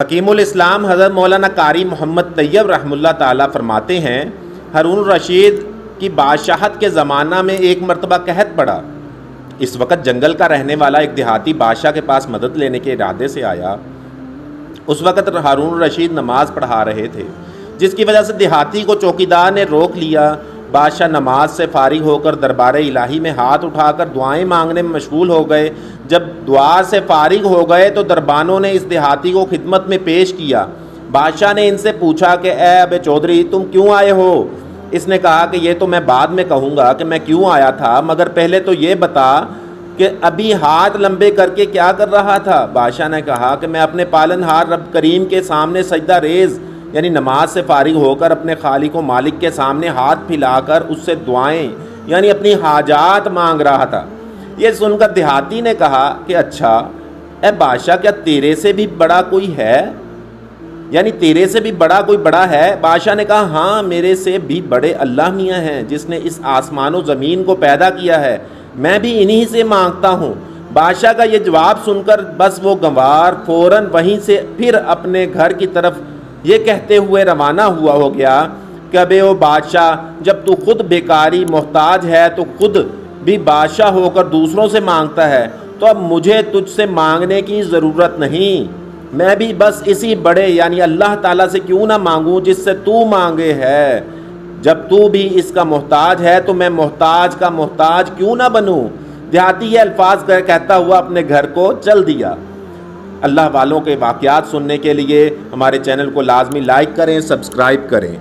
حکیم الاسلام حضرت مولانا قاری محمد طیب رحمہ اللہ تعالیٰ فرماتے ہیں، ہارون الرشید کی بادشاہت کے زمانہ میں ایک مرتبہ قحط پڑا۔ اس وقت جنگل کا رہنے والا ایک دیہاتی بادشاہ کے پاس مدد لینے کے ارادے سے آیا۔ اس وقت ہارون الرشید نماز پڑھا رہے تھے، جس کی وجہ سے دیہاتی کو چوکیدار نے روک لیا۔ بادشاہ نماز سے فارغ ہو کر دربار الہی میں ہاتھ اٹھا کر دعائیں مانگنے میں مشغول ہو گئے۔ جب دعا سے فارغ ہو گئے تو دربانوں نے اس دیہاتی کو خدمت میں پیش کیا۔ بادشاہ نے ان سے پوچھا کہ اے اب چودھری، تم کیوں آئے ہو؟ اس نے کہا کہ یہ تو میں بعد میں کہوں گا کہ میں کیوں آیا تھا، مگر پہلے تو یہ بتا کہ ابھی ہاتھ لمبے کر کے کیا کر رہا تھا؟ بادشاہ نے کہا کہ میں اپنے پالنہار رب کریم کے سامنے سجدہ ریز یعنی نماز سے فارغ ہو کر اپنے خالق و مالک کے سامنے ہاتھ پھیلا کر اس سے دعائیں یعنی اپنی حاجات مانگ رہا تھا۔ یہ سن کر دیہاتی نے کہا کہ اچھا اے بادشاہ، کیا تیرے سے بھی بڑا کوئی ہے؟ یعنی تیرے سے بھی بڑا کوئی بڑا ہے؟ بادشاہ نے کہا ہاں، میرے سے بھی بڑے اللہ میاں ہیں جس نے اس آسمان و زمین کو پیدا کیا ہے، میں بھی انہی سے مانگتا ہوں۔ بادشاہ کا یہ جواب سن کر بس وہ گنوار فوراً وہیں سے پھر اپنے گھر کی طرف یہ کہتے ہوئے روانہ ہو گیا کہ بے او بادشاہ، جب تو خود بیکاری محتاج ہے تو خود بھی بادشاہ ہو کر دوسروں سے مانگتا ہے، تو اب مجھے تجھ سے مانگنے کی ضرورت نہیں۔ میں بھی بس اسی بڑے یعنی اللہ تعالیٰ سے کیوں نہ مانگوں جس سے تو مانگے ہے۔ جب تو بھی اس کا محتاج ہے تو میں محتاج کا محتاج کیوں نہ بنوں؟ دیہاتی یہ الفاظ کہتا ہوا اپنے گھر کو چل دیا۔ اللہ والوں کے واقعات سننے کے لیے ہمارے چینل کو لازمی لائک کریں، سبسکرائب کریں۔